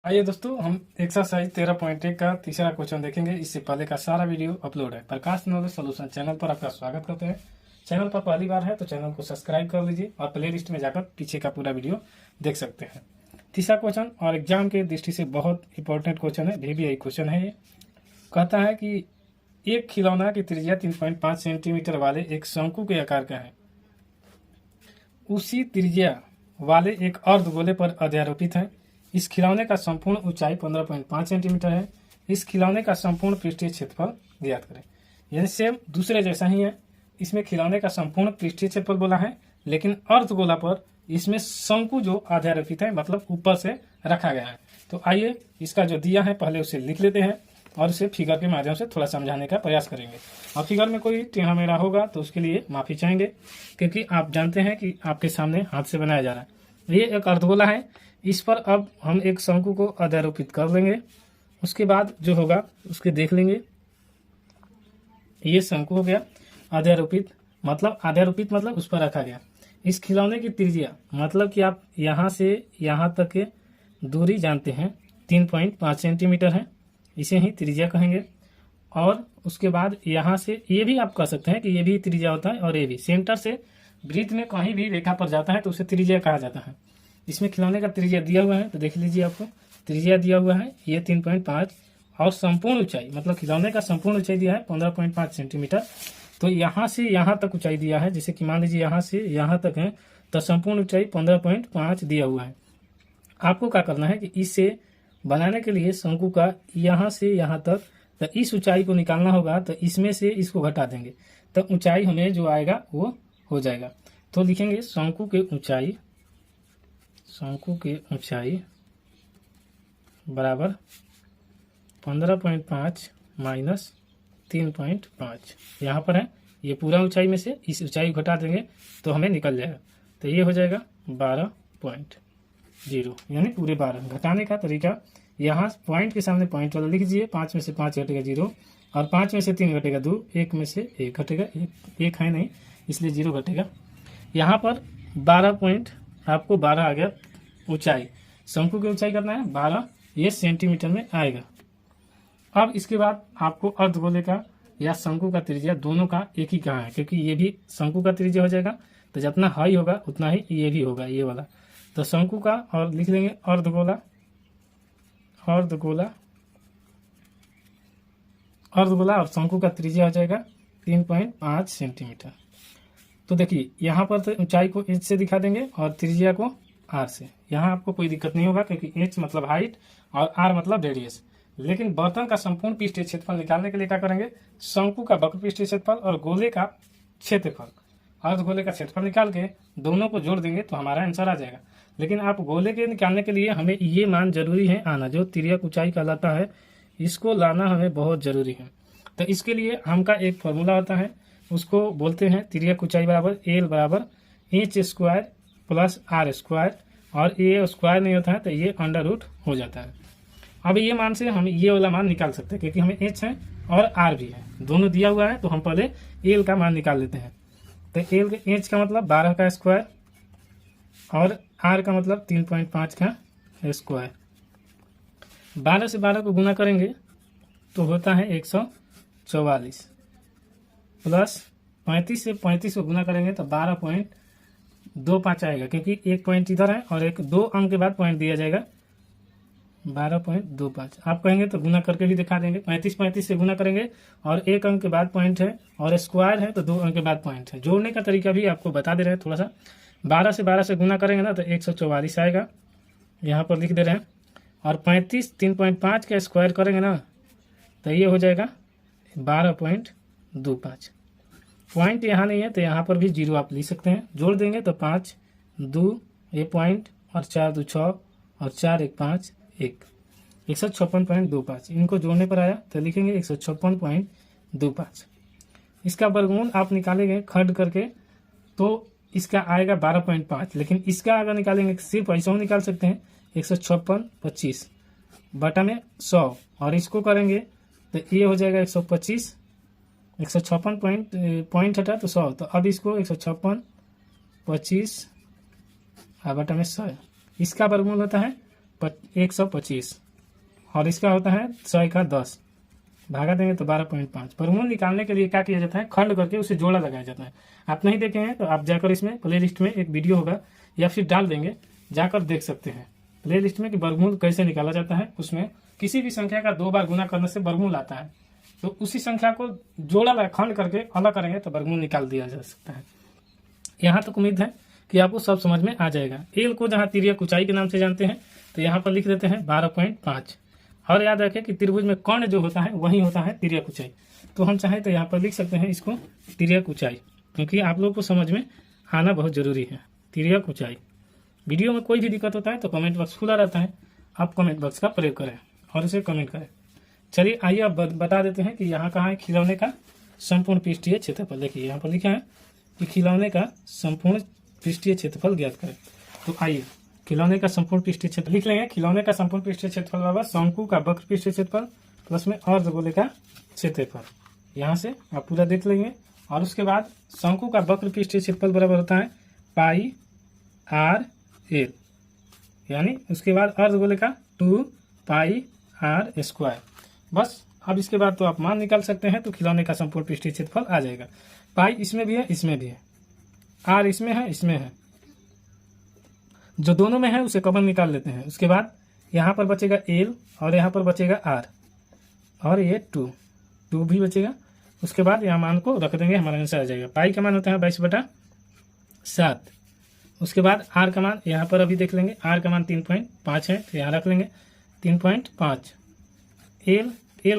आइए दोस्तों, हम एक्सरसाइज 13.1 का तीसरा क्वेश्चन देखेंगे। इससे पहले का सारा वीडियो अपलोड है। प्रकाश नॉलेज सॉल्यूशन चैनल पर आपका स्वागत करते हैं। चैनल पर पहली बार है तो चैनल को सब्सक्राइब कर लीजिए और प्ले लिस्ट में जाकर पीछे का पूरा वीडियो देख सकते हैं। तीसरा क्वेश्चन और एग्जाम के दृष्टि से बहुत इंपॉर्टेंट क्वेश्चन है, VBI क्वेश्चन है। ये कहता है कि एक खिलौना की त्रिज्या 3.5 सेंटीमीटर वाले एक शंकु के आकार का है। उसी त्रिज्या वाले एक अर्धगोले पर अध्यारोपित है। इस खिलौने का संपूर्ण ऊंचाई 15.5 सेंटीमीटर है। इस खिलौने का संपूर्ण पृष्ठीय क्षेत्रफल ज्ञात करें। यानी सेम दूसरे जैसा ही है। इसमें खिलौने का संपूर्ण पृष्ठीय क्षेत्रफल बोला है, लेकिन अर्धगोला पर इसमें शंकु जो अध्यारोपित है, मतलब ऊपर से रखा गया है। तो आइए इसका जो दिया है पहले उसे लिख लेते हैं और उसे फिगर के माध्यम से थोड़ा समझाने का प्रयास करेंगे। और फिगर में कोई टेढ़ा मेढ़ा होगा तो उसके लिए माफी चाहेंगे, क्योंकि आप जानते हैं कि आपके सामने हाथ से बनाया जा रहा है। ये एक अर्धगोला है। इस पर अब हम एक शंकु को अध्यारोपित कर देंगे। उसके बाद जो होगा उसके देख लेंगे। ये शंकु हो गया अध्यारोपित, मतलब उस पर रखा गया। इस खिलौने की त्रिज्या, मतलब कि आप यहाँ से यहाँ तक के दूरी जानते हैं 3.5 सेंटीमीटर है। इसे ही त्रिज्या कहेंगे। और उसके बाद यहाँ से ये भी आप कह सकते हैं कि ये भी त्रिज्या होता है, और ये भी सेंटर से वृत्त में कहीं भी रेखा पर जाता है तो उसे त्रिज्या कहा जाता है। इसमें खिलौने का त्रिज्या दिया हुआ है, तो देख लीजिए, आपको त्रिज्या दिया हुआ है ये 3.5, और संपूर्ण ऊंचाई, मतलब खिलौने का संपूर्ण ऊंचाई दिया है 15.5 सेंटीमीटर। तो यहाँ से यहाँ तक ऊंचाई दिया है, जैसे कि मान लीजिए यहाँ से यहाँ तक है, तो संपूर्ण ऊंचाई 15.5 दिया हुआ है। आपको क्या करना है कि इसे बनाने के लिए शंकु का यहाँ से यहाँ तक, तो इस ऊंचाई को निकालना होगा। तो इसमें से इसको घटा देंगे तो ऊंचाई हमें जो आएगा वो हो जाएगा। तो लिखेंगे शंकु के ऊंचाई बराबर 15.5 माइनस 3.5 यहाँ पर है। ये पूरा ऊंचाई में से इस ऊंचाई को घटा देंगे तो हमें निकल जाएगा। तो ये हो जाएगा 12.0, यानी पूरे 12। घटाने का तरीका, यहाँ पॉइंट के सामने पॉइंट वाला लिख दीजिए। 5 में से 5 घटेगा 0, और 5 में से 3 घटेगा 2, 1 में से 1 घटेगा, एक है नहीं इसलिए 0 घटेगा। यहाँ पर 12 पॉइंट, आपको 12 आ गया ऊंचाई। शंकु की ऊंचाई करना है 12, ये सेंटीमीटर में आएगा। अब इसके बाद आपको अर्धगोले का या शंकु का त्रिज्या दोनों का एक ही कहाँ है, क्योंकि ये भी शंकु का त्रिज्या हो जाएगा। तो जितना हाई होगा उतना ही ये भी होगा, ये वाला। तो शंकु का और लिख लेंगे अर्धगोला और शंकु का त्रिज्या हो जाएगा 3.5 सेंटीमीटर। तो देखिए यहाँ पर तो ऊंचाई को h से दिखा देंगे और त्रिज्या को r से। यहाँ आपको कोई दिक्कत नहीं होगा, क्योंकि h मतलब हाइट और r मतलब रेडियस। लेकिन बर्तन का संपूर्ण पृष्ठीय क्षेत्रफल निकालने के लिए क्या करेंगे, शंकु का वक्र पृष्ठीय क्षेत्रफल और गोले का क्षेत्रफल, अर्धगोले का क्षेत्रफल निकाल के दोनों को जोड़ देंगे तो हमारा आंसर आ जाएगा। लेकिन आप गोले के निकालने के लिए हमें ये मान जरूरी है आना, जो तिर्यक ऊंचाई कहलाता है, इसको लाना हमें बहुत जरूरी है। तो इसके लिए हमका एक फॉर्मूला होता है, उसको बोलते हैं तिर्यक ऊंचाई बराबर L बराबर h² प्लस r², और ये स्क्वायर नहीं होता है तो ये अंडर रूट हो जाता है। अब ये मान से हम ये वाला मान निकाल सकते हैं, क्योंकि हमें h है और r भी है, दोनों दिया हुआ है। तो हम पहले L का मान निकाल लेते हैं। तो h का मतलब 12 का स्क्वायर और r का मतलब 3.5 का स्क्वायर। 12 से 12 को गुना करेंगे तो होता है 144, प्लस 35 से 35 को गुना करेंगे तो 12.25 आएगा, क्योंकि एक पॉइंट इधर है और एक 2 अंक के बाद पॉइंट दिया जाएगा 12.25। आप कहेंगे तो गुना करके भी दिखा देंगे। 35 से गुना करेंगे और 1 अंक के बाद पॉइंट है, और स्क्वायर है तो 2 अंक के बाद पॉइंट है। जोड़ने का तरीका भी आपको बता दे रहे हैं थोड़ा सा। 12 से गुना करेंगे ना तो 144 आएगा, यहाँ पर लिख दे रहे हैं। और 35 3.5 का स्क्वायर करेंगे ना तो ये हो जाएगा 12.25। पॉइंट यहाँ नहीं है तो यहाँ पर भी 0 आप लिख सकते हैं। जोड़ देंगे तो 5 2 ये पॉइंट, और 4 2 6, और 4 1 5 1, 156.25। इनको जोड़ने पर आया तो लिखेंगे 156.25। इसका वर्गमूल आप निकालेंगे खंड करके तो इसका आएगा 12.5, लेकिन इसका अगर निकालेंगे सिर्फ ऐसा ही निकाल सकते हैं 156.25 बटा में 100, और इसको करेंगे तो ये हो जाएगा 125। 156 पॉइंट हटा तो 100, तो अब इसको 156.25 बटा में 100, इसका वर्गमूल होता है 125 और इसका होता है 100 का 10 भागा देंगे तो 12.5। वर्गमूल निकालने के लिए क्या किया जाता है, खंड करके उसे जोड़ा लगाया जाता है। आप नहीं देखे हैं तो आप जाकर इसमें प्ले लिस्ट में एक वीडियो होगा या फिर डाल देंगे, जाकर देख सकते हैं प्ले लिस्ट में कि वर्गमूल कैसे निकाला जाता है। उसमें किसी भी संख्या का 2 बार गुना करने से वर्गमूल आता है, तो उसी संख्या को जोड़ा खंड करके अलग करेंगे तो वर्गमूल निकाल दिया जा सकता है। यहाँ तक उम्मीद है कि आपको सब समझ में आ जाएगा। एल को जहाँ तिर्यक ऊंचाई के नाम से जानते हैं तो यहाँ पर लिख देते हैं 12.5। और याद रखें कि त्रिभुज में कर्ण जो होता है वही होता है तिर्यक ऊंचाई। तो हम चाहें तो यहाँ पर लिख सकते हैं इसको तिर्यक ऊंचाई, क्योंकि आप लोग को समझ में आना बहुत जरूरी है। तिर्यक ऊंचाई। वीडियो में कोई भी दिक्कत होता है तो कमेंट बॉक्स खुला रहता है, आप कमेंट बॉक्स का प्रयोग करें और इसे कमेंट करें। चलिए आइए अब बता देते हैं कि यहाँ कहाँ है खिलौने का संपूर्ण पृष्ठीय क्षेत्रफल। देखिए यहाँ पर लिखा है कि खिलौने का संपूर्ण पृष्ठीय क्षेत्रफल ज्ञात करें। तो आइए खिलौने का संपूर्ण पृष्ठीय क्षेत्र लिख लेंगे। खिलौने का संपूर्ण पृष्ठीय क्षेत्रफल बराबर शंकु का वक्र पृष्ठीय क्षेत्रफल प्लस में अर्धगोले का क्षेत्रफल। यहाँ से आप पूरा देख लेंगे और उसके बाद शंकु का वक्र पृष्ठीय क्षेत्रफल बराबर होता है पाई आर एल, यानी उसके बाद अर्धगोले का 2 पाई आर स्क्वायर। बस अब इसके बाद तो आप मान निकाल सकते हैं, तो खिलौने का संपूर्ण पृष्ठीय क्षेत्रफल आ जाएगा। पाई इसमें भी है, इसमें भी है, आर इसमें है, इसमें है, जो दोनों में है उसे कॉमन निकाल लेते हैं। उसके बाद यहाँ पर बचेगा एल और यहाँ पर बचेगा आर और ये 2 भी बचेगा। उसके बाद यहाँ मान को रख देंगे, हमारा आंसर आ जाएगा। पाई का मान होता है 22/7। उसके बाद आर का मान यहाँ पर अभी देख लेंगे, आर का मान 3.5 है तो यहाँ रख लेंगे 3.5। एल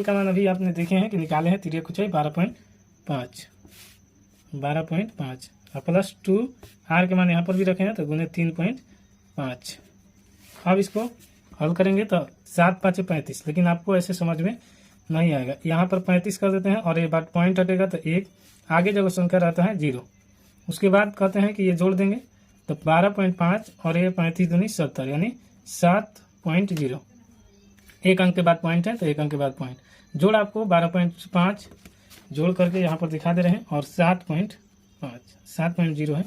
का मान अभी आपने देखे हैं कि निकाले हैं तिर्यक ऊंचाई 12.5 और प्लस 2 आर के मान यहाँ पर भी रखे हैं तो गुने 3.5। अब इसको हल करेंगे तो 7 5 35, लेकिन आपको ऐसे समझ में नहीं आएगा। यहाँ पर 35 कर देते हैं और ये बात पॉइंट हटेगा तो 1 आगे जब संख्या रहता है 0। उसके बाद कहते हैं कि ये जोड़ देंगे तो 12.5 और ये 35 दूनी 70 यानी 7.0। एक अंक के बाद पॉइंट है तो एक अंक के बाद पॉइंट। जोड़ आपको 12.5 जोड़ करके यहाँ पर दिखा दे रहे हैं और 7.0 है,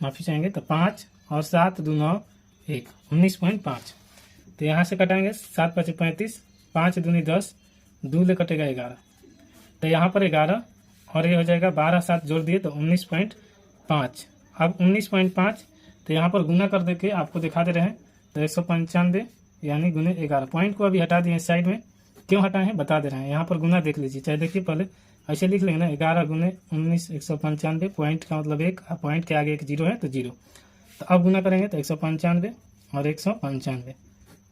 माफ़ी चाहेंगे तो 5 और 7 2 9 1 19.5। तो यहाँ से कटाएंगे 7 5 35, 5 दूनी 10, 2 ले कटेगा 11, तो यहाँ पर 11 और ये हो जाएगा 12 7 जोड़ दिए तो 19.5। अब 19.5 तो यहाँ पर गुना कर देके आपको दिखा दे रहे हैं तो 195 यानी गुने 11। पॉइंट को अभी हटा दिए साइड में, क्यों हटाए हैं बता दे रहे हैं। यहाँ पर गुना देख लीजिए, चाहे देखिए पहले ऐसे लिख लेंगे ना 11 गुने 19 195। पॉइंट का मतलब 1, पॉइंट के आगे एक 0 है तो 0। तो अब गुना करेंगे तो 195 और 195,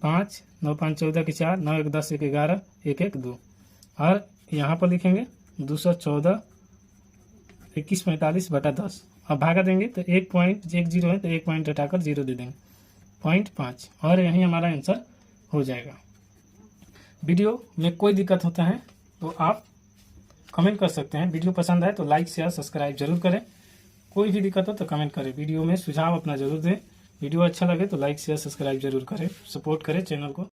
5 9 5 14 की 4, 9 1 10 1 11 1 1 2 और यहाँ पर लिखेंगे 214 21 45/10 अब भागा देंगे तो 1.10 है तो 1 पॉइंट हटाकर 0 दे देंगे 0.5 और यही हमारा आंसर हो जाएगा। वीडियो में कोई दिक्कत होता है तो आप कमेंट कर सकते हैं। वीडियो पसंद आए तो लाइक शेयर सब्सक्राइब जरूर करें। कोई भी दिक्कत हो तो कमेंट करें, वीडियो में सुझाव अपना जरूर दें। वीडियो अच्छा लगे तो लाइक शेयर सब्सक्राइब जरूर करें, सपोर्ट करें चैनल को।